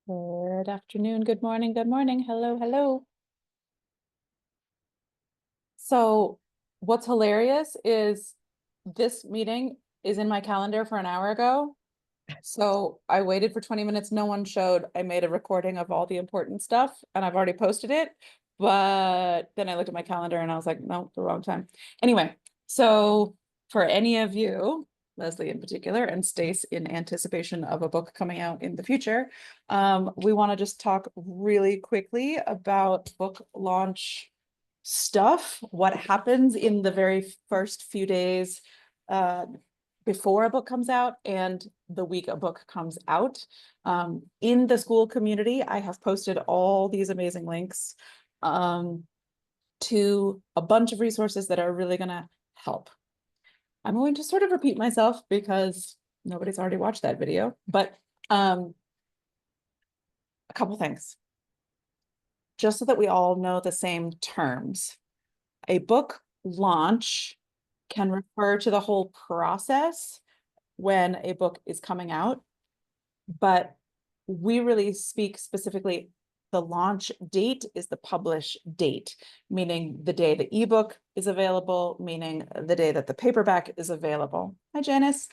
Good afternoon, good morning, hello, hello. So what's hilarious is this meeting is in my calendar for an hour ago. So I waited for 20 minutes, no one showed. I made a recording of all the important stuff and I've already posted it. But then I looked at my calendar and I was like, no, the wrong time. Anyway, so for any of you, Leslie in particular, and Stace in anticipation of a book coming out in the future, we want to just talk really quickly about book launch stuff, what happens in the very first few days before a book comes out and the week a book comes out. In the school community, I have posted all these amazing links to a bunch of resources that are really going to help. I'm going to sort of repeat myself because nobody's already watched that video, but a couple things. Just so that we all know the same terms. A book launch can refer to the whole process when a book is coming out, but we really speak specifically, the launch date is the publish date, meaning the day the ebook is available, meaning the day that the paperback is available. Hi, Janice.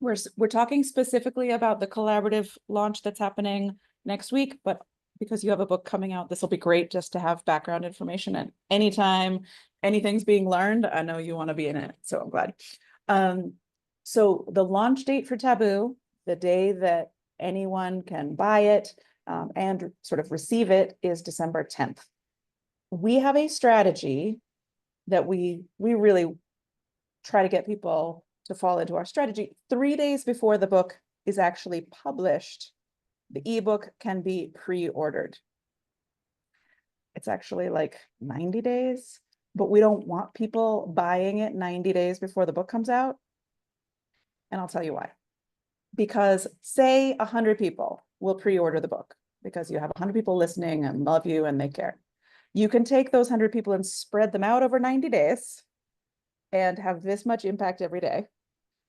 We're talking specifically about the collaborative launch that's happening next week, but because you have a book coming out, this will be great just to have background information. And anytime anything's being learned, I know you want to be in it, so I'm glad. So the launch date for Taboo, the day that anyone can buy it and sort of receive it, is December 10th. We have a strategy that we really try to get people to fall into our strategy. 3 days before the book is actually published, the ebook can be pre-ordered. It's actually like 90 days, but we don't want people buying it 90 days before the book comes out. And I'll tell you why. Because say 100 people will pre-order the book because you have 100 people listening and love you and they care. You can take those 100 people and spread them out over 90 days and have this much impact every day.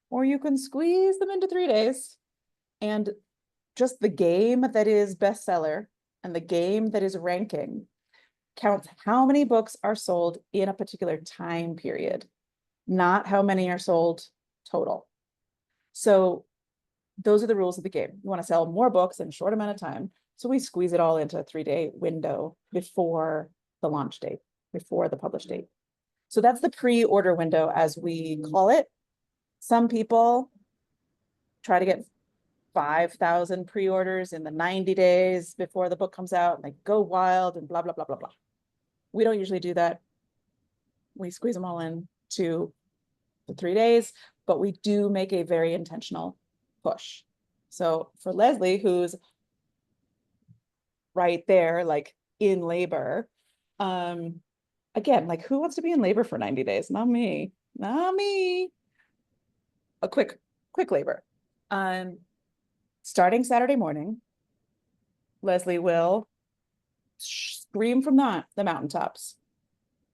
Or you can squeeze them into 3 days, and just the game that is bestseller and the game that is ranking counts how many books are sold in a particular time period, not how many are sold total. So those are the rules of the game. You want to sell more books in a short amount of time. So we squeeze it all into a 3-day window before the launch date, before the publish date. So that's the pre-order window, as we call it. Some people try to get 5,000 pre-orders in the 90 days before the book comes out and they go wild and blah, blah, blah, blah, blah. We don't usually do that. We squeeze them all in to the 3 days, but we do make a very intentional push. So for Leslie, who's right there, like in labor, again, like who wants to be in labor for 90 days? Not me, not me. A quick labor. Starting Saturday morning, Leslie will scream from the mountaintops,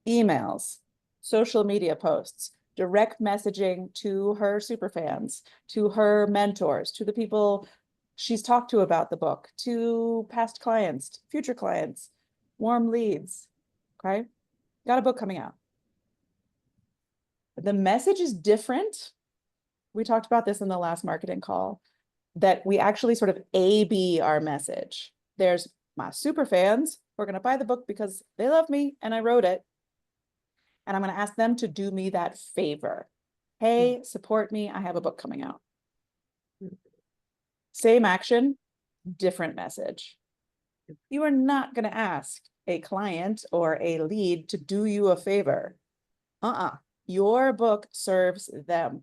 emails, social media posts, direct messaging to her superfans, to her mentors, to the people she's talked to about the book, to past clients, future clients, warm leads. Okay, got a book coming out. The message is different. We talked about this in the last marketing call, that we actually sort of A/B our message. There's my super fans who are going to buy the book because they love me and I wrote it. And I'm going to ask them to do me that favor. Hey, support me. I have a book coming out. Same action, different message. You are not going to ask a client or a lead to do you a favor. Your book serves them.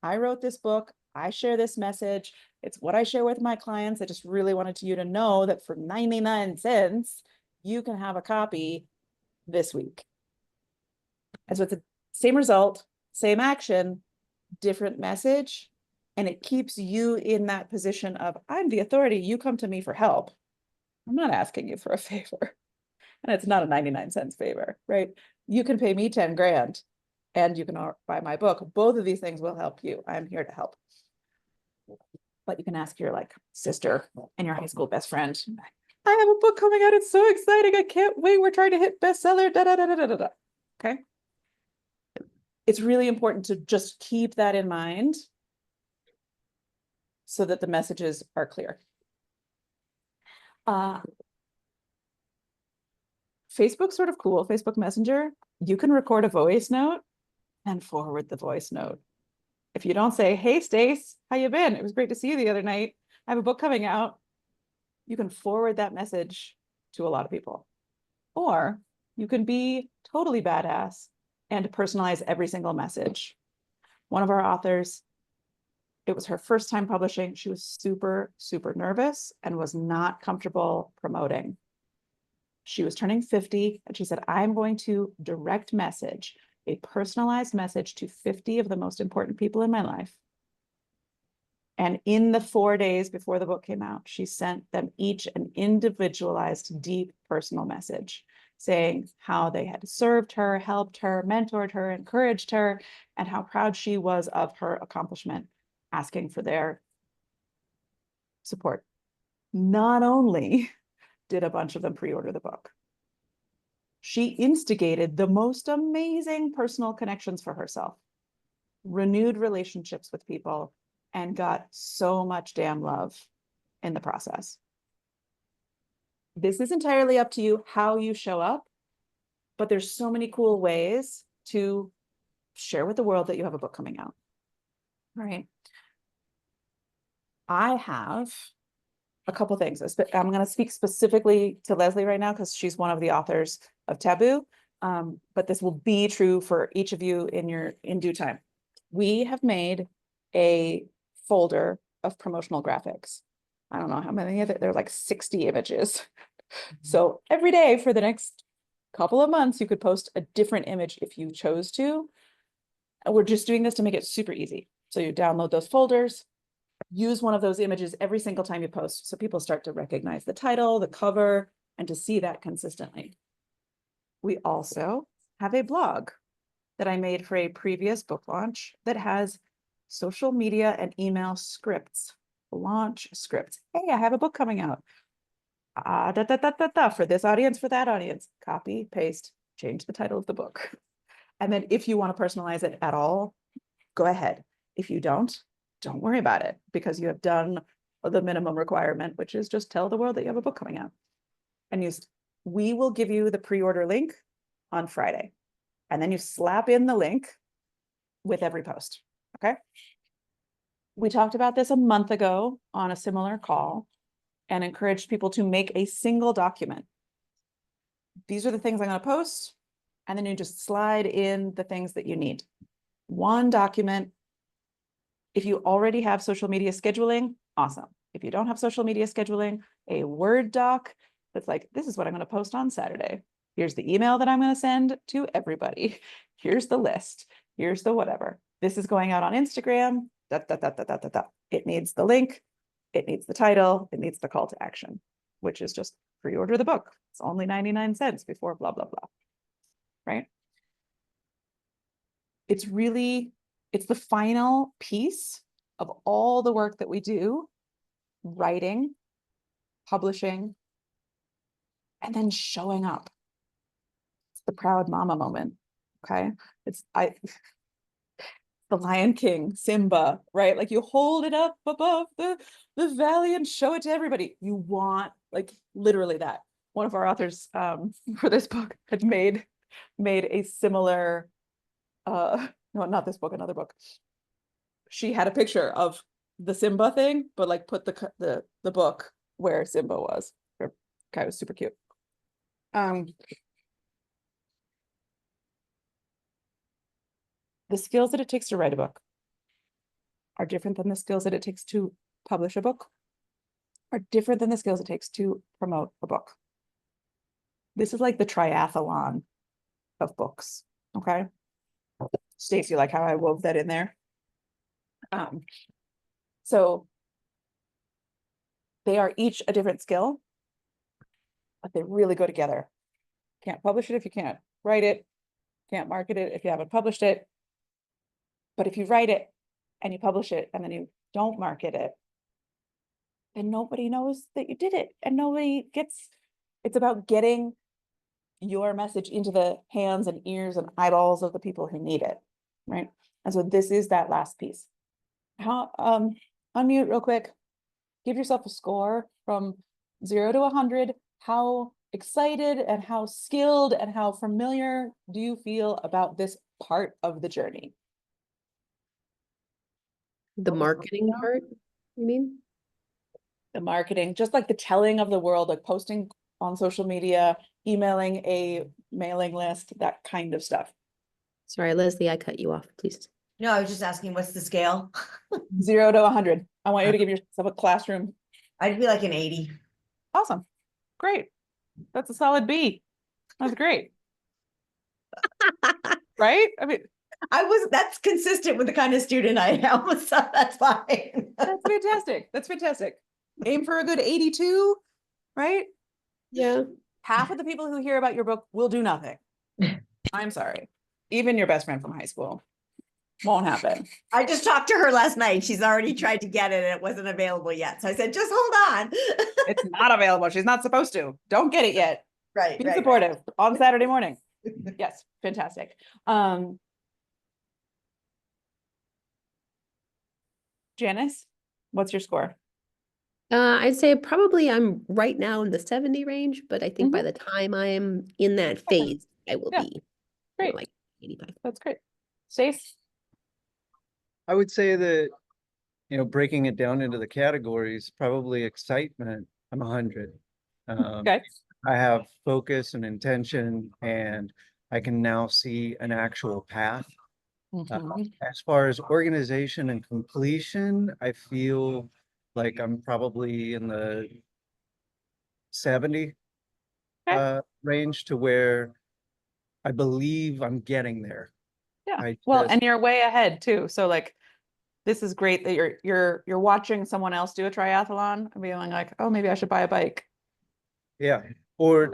I wrote this book. I share this message. It's what I share with my clients. I just really wanted you to know that for 99 cents, you can have a copy this week. And so it's the same result, same action, different message. And it keeps you in that position of, I'm the authority. You come to me for help. I'm not asking you for a favor. And it's not a 99 cents favor, right? You can pay me 10 grand and you can buy my book. Both of these things will help you. I'm here to help. but you can ask your like sister and your high school best friend. I have a book coming out. It's so exciting. I can't wait. We're trying to hit bestseller. Da, da, da, da, da, da. Okay. It's really important to just keep that in mind so that the messages are clear. Facebook's sort of cool. Facebook Messenger, you can record a voice note and forward the voice note. If you don't say, hey, Stace, how you been? It was great to see you the other night. I have a book coming out. You can forward that message to a lot of people. Or you can be totally badass and personalize every single message. One of our authors, it was her first time publishing. She was super, super nervous and was not comfortable promoting. She was turning 50 and she said, I'm going to direct message, a personalized message to 50 of the most important people in my life. And in the 4 days before the book came out, she sent them each an individualized, deep personal message saying how they had served her, helped her, mentored her, encouraged her, and how proud she was of her accomplishment, asking for their support. Not only did a bunch of them pre-order the book, she instigated the most amazing personal connections for herself, renewed relationships with people, and got so much damn love in the process. This is entirely up to you how you show up, but there's so many cool ways to share with the world that you have a book coming out. All right. I have a couple things. I'm going to speak specifically to Leslie right now because she's one of the authors of Taboo, but this will be true for each of you in due time. We have made a folder of promotional graphics. I don't know how many of it. There are like 60 images. So every day for the next couple of months, you could post a different image if you chose to. And we're just doing this to make it super easy. So you download those folders, use one of those images every single time you post. So people start to recognize the title, the cover, and to see that consistently. We also have a blog that I made for a previous book launch that has social media and email scripts, launch scripts. Hey, I have a book coming out. For this audience, for that audience, copy, paste, change the title of the book. And then if you want to personalize it at all, go ahead. If you don't worry about it because you have done the minimum requirement, which is just tell the world that you have a book coming out. And we will give you the pre-order link on Friday. And then you slap in the link with every post, okay? We talked about this a month ago on a similar call and encouraged people to make a single document. These are the things I'm going to post, and then you just slide in the things that you need. One document. If you already have social media scheduling, awesome. If you don't have social media scheduling, a Word doc that's like, this is what I'm going to post on Saturday. Here's the email that I'm going to send to everybody. Here's the list. Here's the whatever. This is going out on Instagram. It needs the link. It needs the title. It needs the call to action, which is just pre-order the book. It's only 99 cents before blah, blah, blah. Right? It's the final piece of all the work that we do, writing, publishing, and then showing up. It's the proud mama moment, okay? It's the Lion King, Simba, right? Like you hold it up above the valley and show it to everybody. You want, like, literally that. One of our authors for this book had made a similar, no, not this book, another book. She had a picture of the Simba thing, but like put the book where Simba was. Okay, it was super cute. The skills that it takes to write a book are different than the skills that it takes to publish a book, are different than the skills it takes to promote a book. This is like the triathlon of books, okay? Stacey, like how I wove that in there? So they are each a different skill, but they really go together. Can't publish it if you can't write it. Can't market it if you haven't published it. But if you write it and you publish it and then you don't market it, and nobody knows that you did it, and nobody gets, it's about getting your message into the hands and ears and eyeballs of the people who need it, right? And so this is that last piece. How, unmute real quick, give yourself a score from 0 to 100. How excited and how skilled and how familiar do you feel about this part of the journey? The marketing part, you mean? The marketing, just like the telling of the world, like posting on social media, emailing a mailing list, that kind of stuff. Sorry, Leslie, I cut you off, please. No, I was just asking, what's the scale? 0 to 100. I want you to give yourself a classroom. I'd be like an 80. Awesome. Great. That's a solid B. That's great. Right? I mean, That's consistent with the kind of student I am, so that's fine. that's fantastic. That's fantastic. Aim for a good 82, right? Yeah. Half of the people who hear about your book will do nothing. I'm sorry. Even your best friend from high school. Won't happen. I just talked to her last night. She's already tried to get it and it wasn't available yet. So I said, just hold on. It's not available. She's not supposed to. Don't get it yet. Right. Be supportive on Saturday morning. Yes, fantastic. Janice, what's your score? I'd say probably I'm right now in the 70 range, but I think by the time I'm in that phase, I will be Great. like 85. That's great. Stace? I would say that, breaking it down into the categories, probably excitement, I'm 100. Okay. I have focus and intention, and I can now see an actual path. As far as organization and completion, I feel like I'm probably in the 70 range, to where I believe I'm getting there. Yeah. Well, and you're way ahead too. So like, this is great that you're watching someone else do a triathlon and being like, oh, maybe I should buy a bike. Yeah. Or,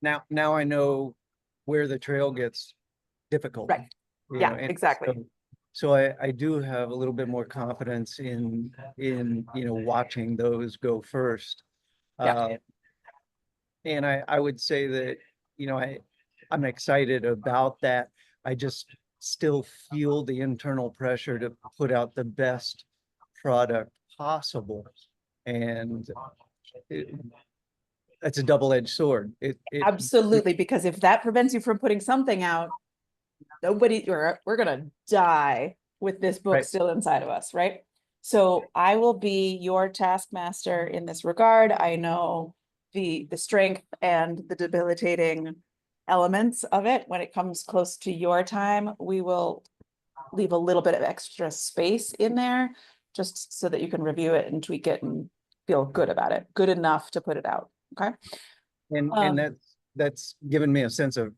now I know where the trail gets difficult. Right. Yeah, exactly. So I do have a little bit more confidence in watching those go first. Yeah. And I would say that, I'm excited about that. I just still feel the internal pressure to put out the best product possible. And that's a double-edged sword. Absolutely, because if that prevents you from putting something out, we're gonna die with this book still inside of us, right? So I will be your taskmaster in this regard. I know the strength and the debilitating elements of it. When it comes close to your time, we will leave a little bit of extra space in there just so that you can review it and tweak it and feel good about it, good enough to put it out. Okay. And that's given me a sense of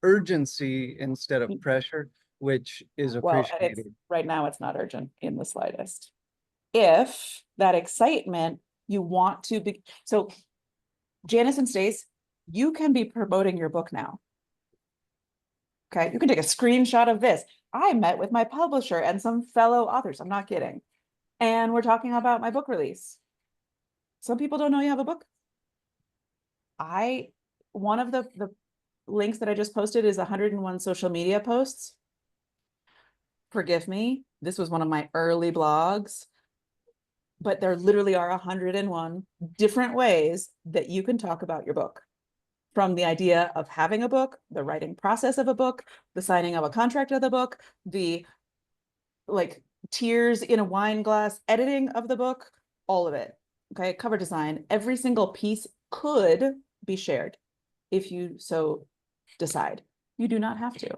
urgency instead of pressure, which is appreciated. Right now it's not urgent in the slightest. If that excitement you want to be, so Janice and Stace, you can be promoting your book now. Okay, you can take a screenshot of this. I met with my publisher and some fellow authors. I'm not kidding. And we're talking about my book release. Some people don't know you have a book. One of the links that I just posted is 101 social media posts. Forgive me, this was one of my early blogs, but there literally are 101 different ways that you can talk about your book. From the idea of having a book, the writing process of a book, the signing of a contract of the book, the like tears in a wine glass editing of the book, all of it. Okay, cover design, every single piece could be shared if you so decide. You do not have to.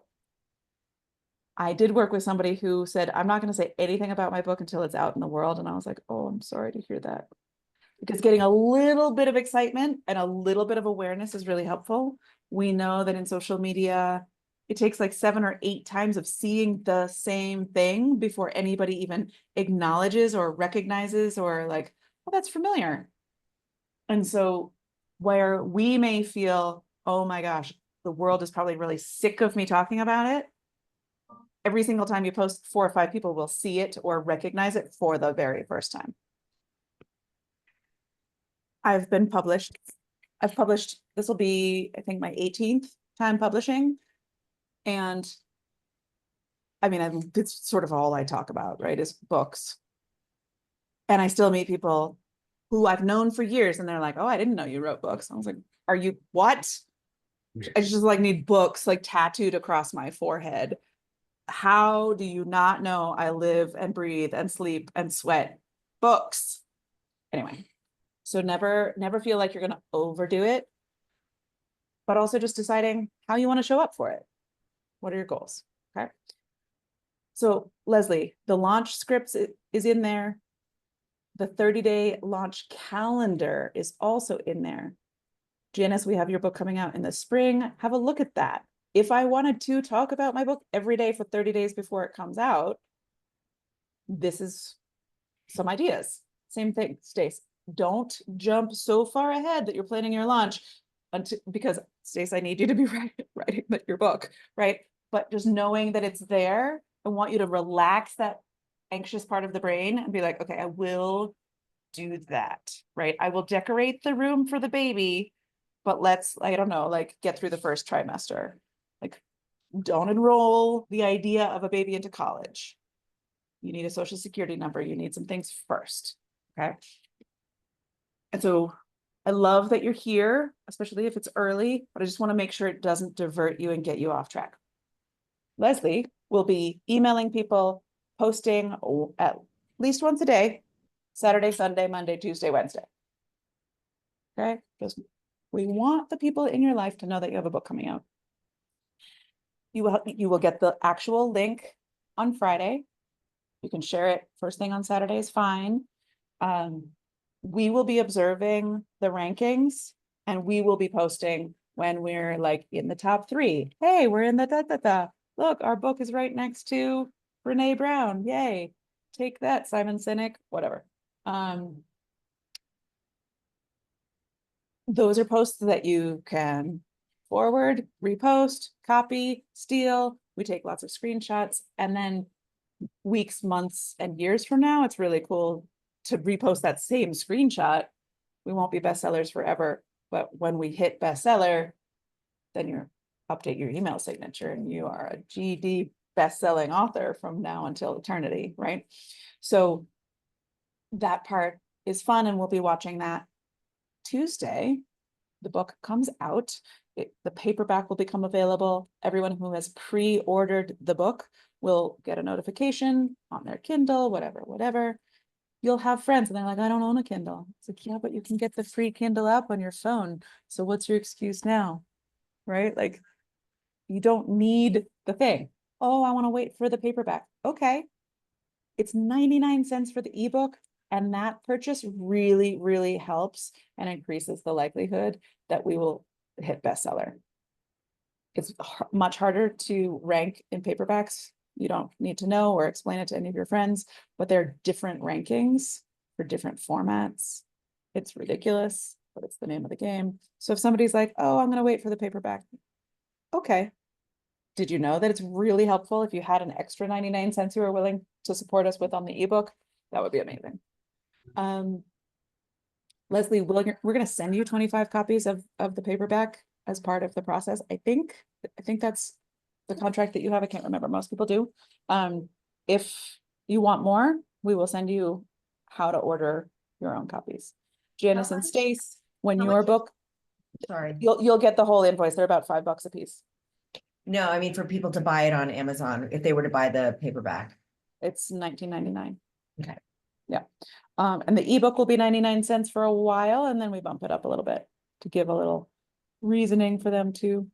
I did work with somebody who said, I'm not going to say anything about my book until it's out in the world. And I was like, oh, I'm sorry to hear that. Because getting a little bit of excitement and a little bit of awareness is really helpful. We know that in social media, it takes like 7 or 8 times of seeing the same thing before anybody even acknowledges or recognizes or like, oh, that's familiar. And so where we may feel, oh my gosh, the world is probably really sick of me talking about it, every single time you post, 4 or 5 people will see it or recognize it for the very first time. I've been published. I've published, this will be, I think, my 18th time publishing. And I mean, it's sort of all I talk about, right, is books. And I still meet people who I've known for years, and they're like, oh, I didn't know you wrote books. I was like, are you what? I just like need books like tattooed across my forehead. How do you not know I live and breathe and sleep and sweat books? Anyway, so never feel like you're going to overdo it, but also just deciding how you want to show up for it. What are your goals? Okay. So Leslie, the launch scripts is in there. The 30-day launch calendar is also in there. Janice, we have your book coming out in the spring. Have a look at that. If I wanted to talk about my book every day for 30 days before it comes out, this is some ideas. Same thing, Stace. Don't jump so far ahead that you're planning your launch because Stace, I need you to be writing your book, right? But just knowing that it's there, I want you to relax that anxious part of the brain and be like, okay, I will do that, right? I will decorate the room for the baby, but let's, I don't know, like get through the first trimester. Like, don't enroll the idea of a baby into college. You need a social security number. You need some things first, okay? And so I love that you're here, especially if it's early, but I just want to make sure it doesn't divert you and get you off track. Leslie will be emailing people, posting at least once a day, Saturday, Sunday, Monday, Tuesday, Wednesday. Okay, because we want the people in your life to know that you have a book coming out. You will get the actual link on Friday. You can share it first thing on Saturday is fine. We will be observing the rankings and we will be posting when we're like in the top 3. Hey, we're in the Look, our book is right next to Brene Brown. Yay. Take that, Simon Sinek, whatever. Those are posts that you can forward, repost, copy, steal. We take lots of screenshots, and then weeks, months, and years from now, it's really cool to repost that same screenshot. We won't be bestsellers forever, but when we hit bestseller, then you update your email signature and you are a GD best-selling author from now until eternity, right? So that part is fun, and we'll be watching that. Tuesday, the book comes out. The paperback will become available. Everyone who has pre-ordered the book will get a notification on their Kindle, whatever. You'll have friends and they're like, I don't own a Kindle. It's like, yeah, but you can get the free Kindle app on your phone. So what's your excuse now? Right? Like, you don't need the thing. Oh, I want to wait for the paperback. Okay. It's 99 cents for the ebook. And that purchase really, really helps and increases the likelihood that we will hit bestseller. It's much harder to rank in paperbacks. You don't need to know or explain it to any of your friends, but there are different rankings for different formats. It's ridiculous, but it's the name of the game. So if somebody's like, oh, I'm going to wait for the paperback. Okay. Did you know that it's really helpful if you had an extra 99 cents you were willing to support us with on the ebook? That would be amazing. Leslie, we're going to send you 25 copies of the paperback as part of the process. I think that's the contract that you have. I can't remember. Most people do. If you want more, we will send you how to order your own copies. Janice and Stace, when your book, Sorry. you'll get the whole invoice. They're about $5 a piece. No, I mean for people to buy it on Amazon, if they were to buy the paperback. It's $19.99. Okay. Yeah. And the ebook will be 99 cents for a while, and then we bump it up a little bit to give a little reasoning for them too.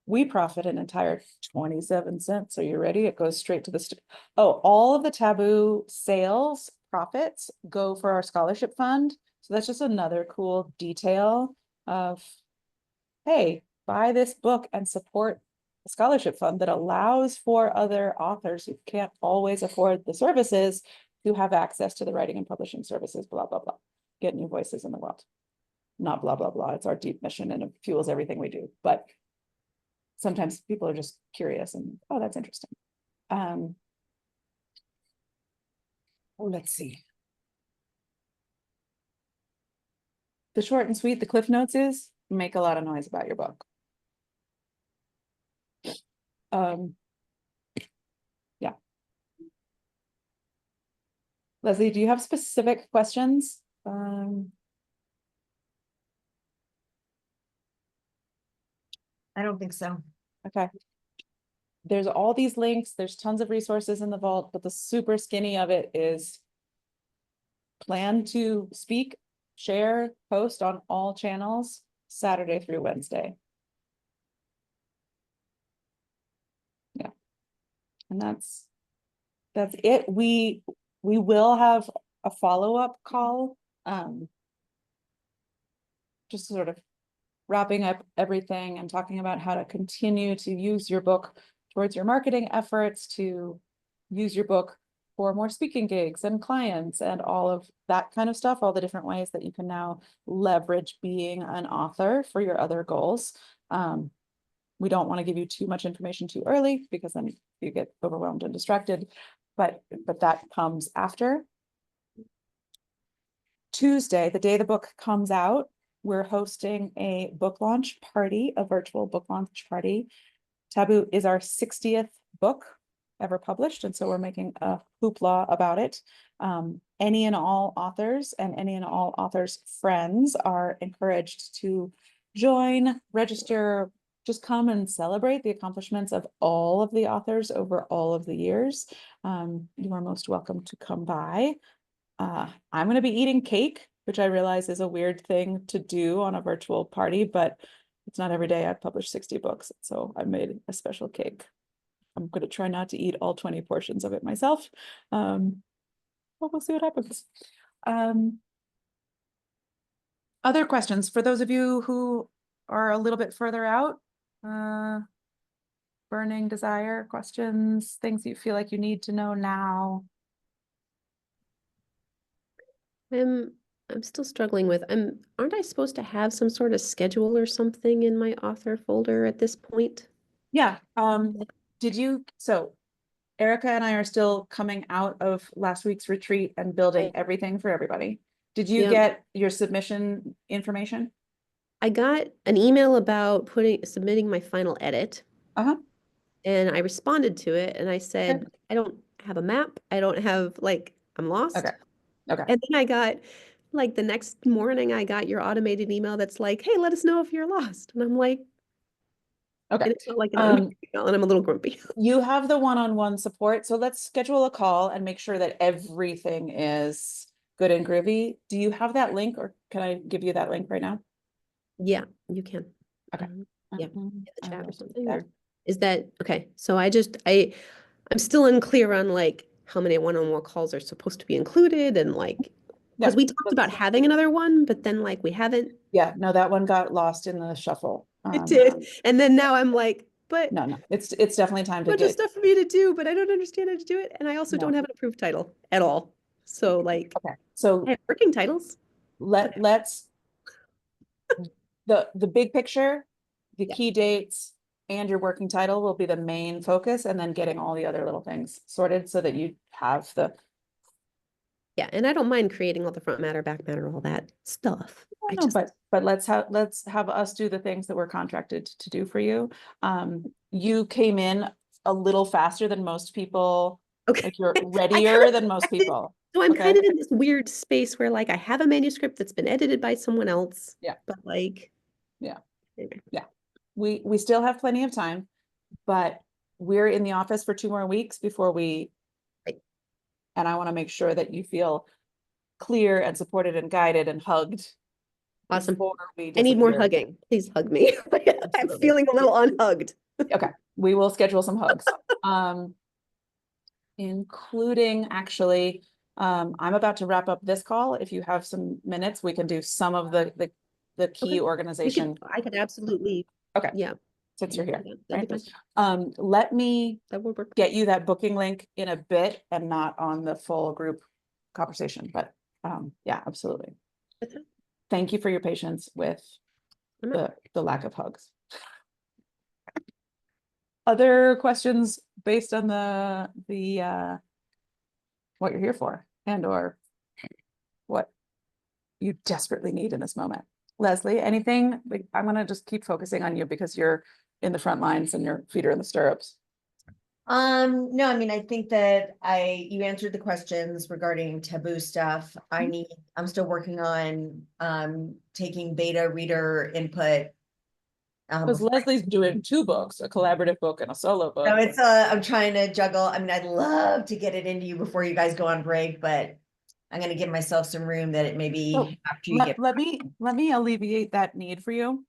We profit an entire 27 cents. Are you ready? It goes straight to the all of the Taboo sales profits go for our scholarship fund. So that's just another cool detail of, hey, buy this book and support a scholarship fund that allows for other authors who can't always afford the services to have access to the writing and publishing services, blah, blah, blah. Get new voices in the world. Not blah, blah, blah. It's our deep mission and it fuels everything we do. But sometimes people are just curious and, oh, that's interesting. Let's see. the short and sweet, the Cliff Notes is make a lot of noise about your book. Yeah. Leslie, do you have specific questions? I don't think so. Okay. There's all these links, there's tons of resources in the vault, but the super skinny of it is plan to speak, share, post on all channels, Saturday through Wednesday. Yeah. And that's it. We will have a follow-up call, just sort of wrapping up everything and talking about how to continue to use your book towards your marketing efforts, to use your book for more speaking gigs and clients and all of that kind of stuff, all the different ways that you can now leverage being an author for your other goals. We don't want to give you too much information too early because then you get overwhelmed and distracted, but that comes after. Tuesday, the day the book comes out, we're hosting a book launch party, a virtual book launch party. Taboo is our 60th book ever published, and so we're making a hoopla about it. Any and all authors and any and all authors' friends are encouraged to join, register, just come and celebrate the accomplishments of all of the authors over all of the years. You are most welcome to come by. I'm going to be eating cake, which I realize is a weird thing to do on a virtual party, but it's not every day I've published 60 books. So I made a special cake. I'm going to try not to eat all 20 portions of it myself. But we'll see what happens. Other questions for those of you who are a little bit further out? Burning desire questions, things you feel like you need to know now? I'm still struggling with, aren't I supposed to have some sort of schedule or something in my author folder at this point? Yeah. So Erica and I are still coming out of last week's retreat and building everything for everybody. Did you get your submission information? I got an email about submitting my final edit. Uh-huh. And I responded to it and I said, I don't have a map. I don't have, like, I'm lost. Okay. Okay. And then I got, like, the next morning, I got your automated email that's like, hey, let us know if you're lost. And I'm like, okay. And it's not like an automated email, and I'm a little grumpy. You have the one-on-one support. So let's schedule a call and make sure that everything is good and groovy. Do you have that link, or can I give you that link right now? Yeah, you can. Okay. Yeah, in the chat or something. There. Is that okay? So I'm still unclear on, like, how many one-on-one calls are supposed to be included, and, like, because we talked about having another one, but then, like, we haven't. Yeah, no, that one got lost in the shuffle. It did. And then now I'm like, but no, it's definitely time to bunch of stuff for me to do, but I don't understand how to do it. And I also don't have an approved title at all. So, like, okay. So I have working titles. let's the big picture, the key dates, and your working title will be the main focus, and then getting all the other little things sorted so that you have the. Yeah, and I don't mind creating all the front matter, back matter, all that stuff. But let's have us do the things that we're contracted to do for you. You came in a little faster than most people. Okay. Like you're readier than most people. So I'm kind of in this weird space where, like, I have a manuscript that's been edited by someone else. Yeah. But, like, yeah. We still have plenty of time, but we're in the office for 2 more weeks before we. And I want to make sure that you feel clear and supported and guided and hugged. Awesome. I need more hugging. Please hug me. I'm feeling a little unhugged. Okay, we will schedule some hugs. Including actually, I'm about to wrap up this call. If you have some minutes, we can do some of the key organization. I could absolutely. Okay. Yeah. Since you're here. Right? Let me work. Get you that booking link in a bit and not on the full group conversation, but yeah, absolutely. Okay. Thank you for your patience with the lack of hugs. Other questions based on the what you're here for and or what you desperately need in this moment. Leslie, anything? Like, I'm gonna just keep focusing on you because you're in the front lines and your feet are in the stirrups. No, I mean, I think that you answered the questions regarding taboo stuff. I'm still working on, taking beta reader input. Because Leslie's doing 2 books, a collaborative book and a solo book. So it's, I'm trying to juggle. I mean, I'd love to get it into you before you guys go on break, but I'm gonna give myself some room that it maybe So, after you get. Let me alleviate that need for you.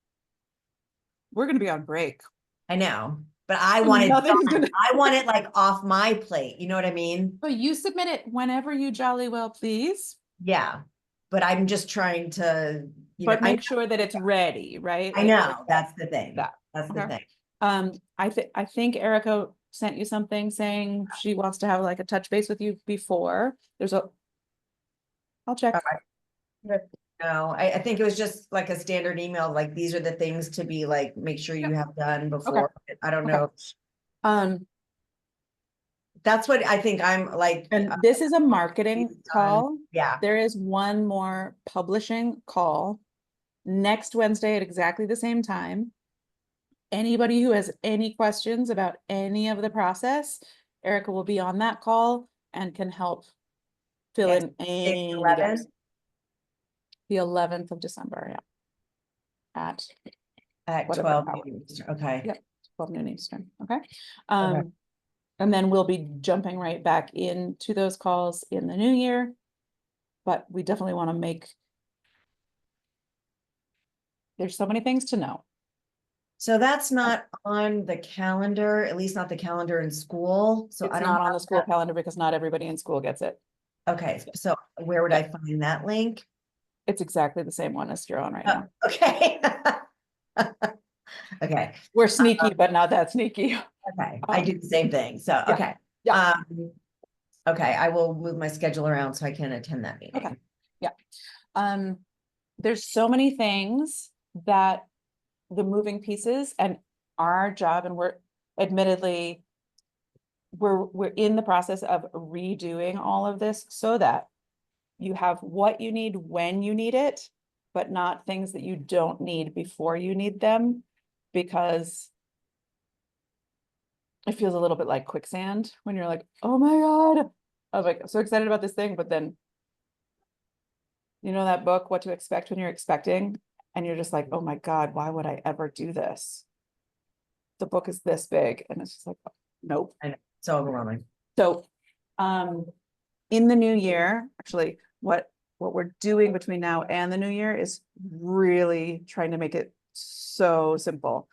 We're gonna be on break. I know, but I want it Nothing's done. gonna- I want it like off my plate. You know what I mean? But you submit it whenever you jolly well please, Yeah, but I'm just trying to, but make sure that it's ready, right? I Like, know, that's the thing. that. That's the Okay. thing. I think Erica sent you something saying she wants to have like a touch base with you before. I'll check. No, I think it was just like a standard email, like these are the things to be like, make sure you have done before. I don't know. Um, That's what I think I'm like. and this is a marketing call. Yeah, There is one more publishing call next Wednesday at exactly the same time. Anybody who has any questions about any of the process, Erica will be on that call and can help fill Yes, in any 11th? gaps. The 11th of December, yeah. At whatever 12 hour. noon Eastern. Okay. Yep. 12 noon Eastern, okay? And then we'll be jumping right back into those calls in the new year. But we definitely want to make. There's so many things to know. So that's not on the calendar, at least not the calendar in school. So It's I don't not on have the school that. calendar because not everybody in school gets it. Okay, so where would I find that link? It's exactly the same one as you're on right Oh, now. okay. Okay, We're sneaky, but not that sneaky. okay. I do the same thing. So, okay. Yeah. Okay, I will move my schedule around so I can attend that meeting. Okay. Yeah. There's so many things that the moving pieces and our job, and we're admittedly, we're in the process of redoing all of this so that you have what you need when you need it, but not things that you don't need before you need them, because it feels a little bit like quicksand when you're like, oh my God, I was like so excited about this thing, but then you know that book, What to Expect When You're Expecting, and you're just like, oh my God, why would I ever do this? The book is this big, and it's just like, nope. I know, so overwhelming. So, in the new year, actually, what we're doing between now and the new year is really trying to make it so simple.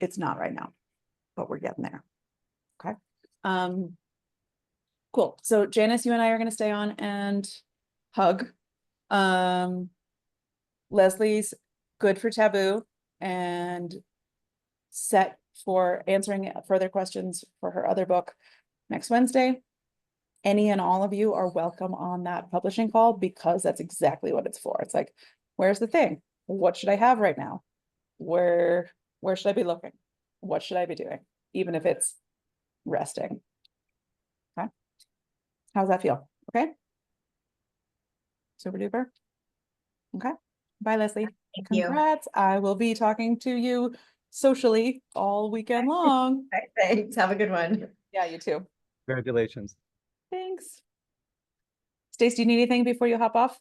It's not right now, but we're getting there. Okay. Cool. So Janice, you and I are going to stay on and hug. Leslie's good for taboo and set for answering further questions for her other book next Wednesday. Any and all of you are welcome on that publishing call because that's exactly what it's for. It's like, where's the thing? What should I have right now? Where should I be looking? What should I be doing? Even if it's resting. Okay. How's that feel? Okay. Super duper. Okay. Bye, Leslie. Thank you. Congrats. I will be talking to you socially all weekend long. Thanks. Have a good one. Yeah, you too. Congratulations. Thanks. Stace, do you need anything before you hop off?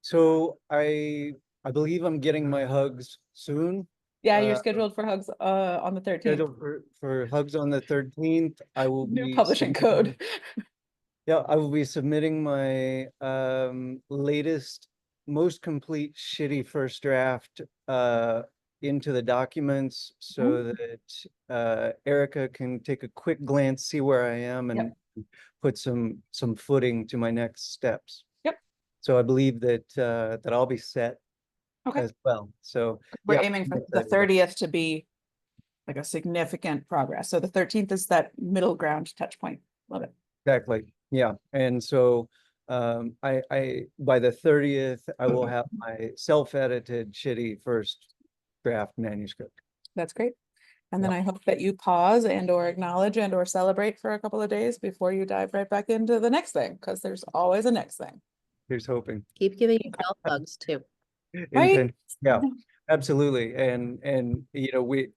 So I believe I'm getting my hugs soon. Yeah, you're scheduled for hugs on the 13th. Scheduled for hugs on the 13th. I will New be publishing code. Yeah, I will be submitting my latest, most complete shitty first draft into the documents so that Erica can take a quick glance, see where I am, and put some footing to my next steps. Yep. So I believe that that I'll be set as well. So we're aiming for the 30th to be like a significant progress. So the 13th is that middle ground touch point. Love it. Exactly. Yeah. And so I by the 30th, I will have my self-edited shitty first draft manuscript. That's great. And then I hope that you pause and or acknowledge and or celebrate for a couple of days before you dive right back into the next thing, because there's always a next thing. Here's hoping. Keep giving yourself bugs too. Right? Yeah, absolutely. And you know, we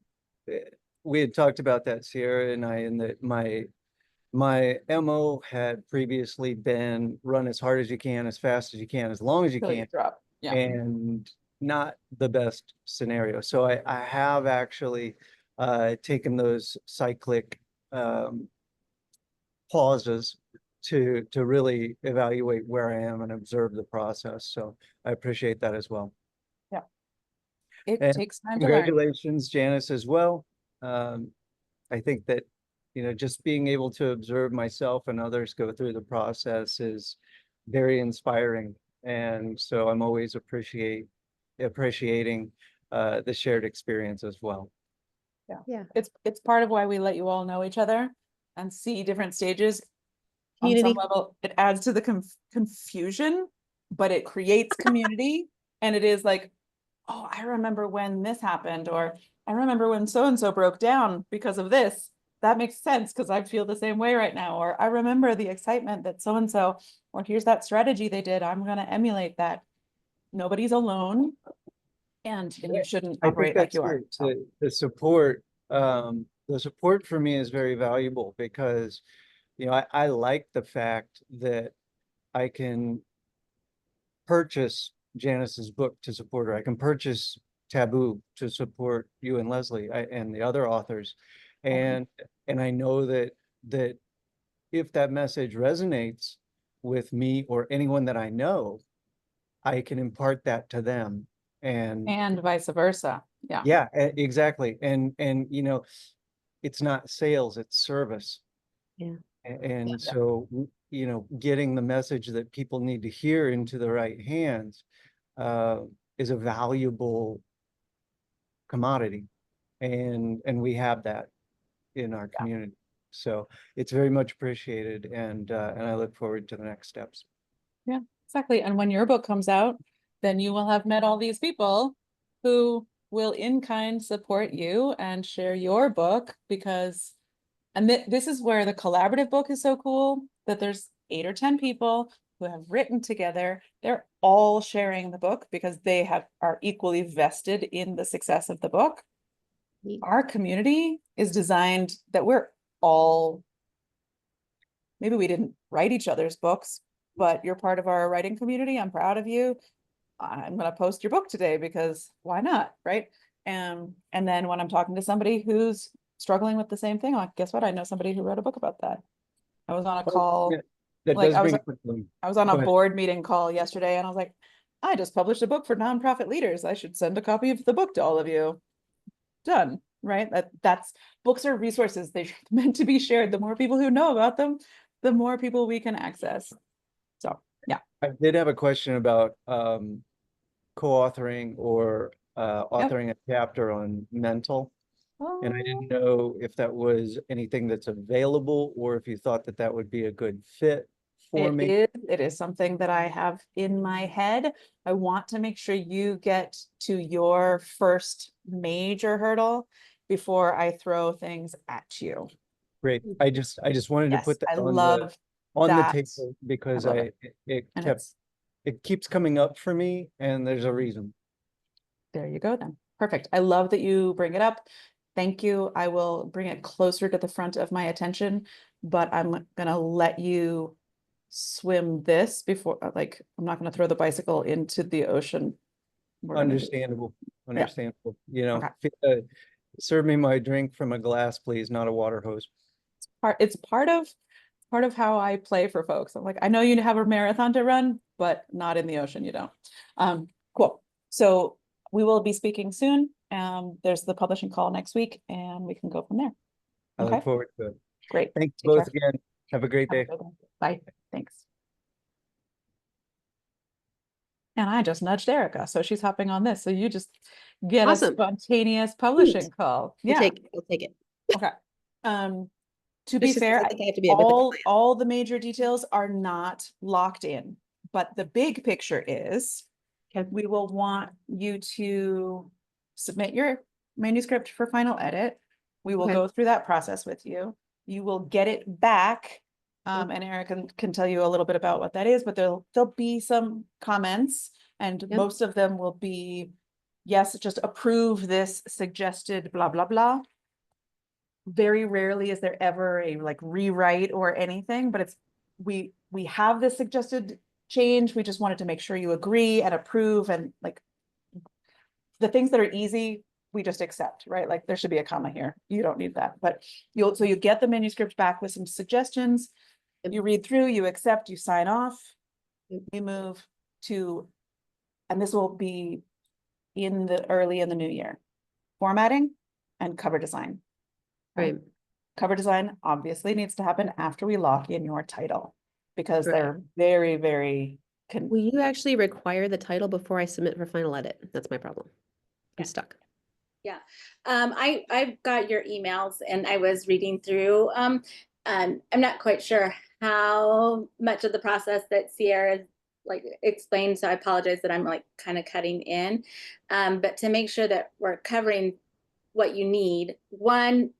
had talked about that, Sierra and I, and that my MO had previously been run as hard as you can, as fast as you can, as long as you Till you can, drop. Yeah. and not the best scenario. So I have actually taken those cyclic pauses to really evaluate where I am and observe the process. So I appreciate that as well. Yeah. It And takes time to learn. congratulations, Janice, as well. I think that, you know, just being able to observe myself and others go through the process is very inspiring. And so I'm always appreciating the shared experience as well. Yeah. It's part of why we let you all know each other and see different stages. On some Community. level, it adds to the confusion, but it creates community. And it is like, oh, I remember when this happened, or I remember when so-and-so broke down because of this. That makes sense because I feel the same way right now. Or I remember the excitement that so-and-so, or here's that strategy they did. I'm going to emulate that. Nobody's alone. And you shouldn't I think operate like that's you are. So. the support. The support for me is very valuable because, you know, I like the fact that I can purchase Janice's book to support her. I can purchase Taboo to support you and Leslie and the other authors. And I know that if that message resonates with me or anyone that I know, I can impart that to them. And vice versa. Yeah. Yeah, exactly. And you know, it's not sales, it's service. Yeah. And Yeah. so, you know, getting the message that people need to hear into the right hands is a valuable commodity. And we have that in our community. So it's very much appreciated, and I look forward to the next steps. Yeah, exactly. And when your book comes out, then you will have met all these people who will in kind support you and share your book because, and this is where the collaborative book is so cool, that there's 8 or 10 people who have written together. They're all sharing the book because they are equally vested in the success of the book. Neat. Our community is designed that we're all, maybe we didn't write each other's books, but you're part of our writing community. I'm proud of you. I'm going to post your book today because why not? Right. And then when I'm talking to somebody who's struggling with the same thing, I'm like, guess what? I know somebody who wrote a book about that. I was on a call, Yeah, that like does bring them. I was on Go a ahead. board meeting call yesterday and I was like, I just published a book for nonprofit leaders. I should send a copy of the book to all of you. Done. Right. That's books are resources. They're meant to be shared. The more people who know about them, the more people we can access. So yeah. I did have a question about co-authoring or Yep. authoring a chapter on mental. And I Oh, didn't know if that was anything that's available or if you thought that that would be a good fit for me. it is something that I have in my head. I want to make sure you get to your first major hurdle before I throw things at you. Great. I just wanted to Yes, put that I on love the that. table because I love it keeps coming up for me and there's a reason. There you go then. Perfect. I love that you bring it up. Thank you. I will bring it closer to the front of my attention, but I'm gonna let you swim this before, like, I'm not gonna throw the bicycle into the ocean. We're gonna Understandable. Understandable. You know, Okay. serve me my drink from a glass, please, not a water hose. It's part of how I play for folks. I'm like, I know you have a marathon to run, but not in the ocean, you don't. Cool. So we will be speaking soon. There's the publishing call next week and we can go from there. I Okay, look forward to it. great. Thanks Take both care. again. Have a great Have a day. good one. Bye. Thanks. And I just nudged Erica, so she's hopping on this. So you just get a Awesome. spontaneous publishing Neat. call. I'll Yeah. take it. Okay. To It's be just fair, I think I have to be a bit of a all the major details are not locked in, but the big picture is Okay. we will want you to submit your manuscript for final edit. We will Okay. go through that process with you. You will get it back And Eric can tell you a little bit about what that is, but there'll be some comments, and Yep. most of them will be, yes, just approve this suggested blah, blah, blah. Very rarely is there ever a like rewrite or anything, but it's, we have this suggested change. We just wanted to make sure you agree and approve, and like the things that are easy, we just accept, right? Like there should be a comma here. You don't need that, but so you get the manuscript back with some suggestions. Yep. You read through, you accept, you sign off. Yep. We move to, and this will be early in the new year, formatting and cover design. Right. Cover design obviously needs to happen after we lock in your title, because Right. they're very, very. Will you actually require the title before I submit for final edit? That's my problem. I'm Yeah. stuck. Yeah, I've got your emails and I was reading through. I'm not quite sure how much of the process that Sierra like explained, so I apologize that I'm like kind of cutting in. But to make sure that we're covering what you need, one,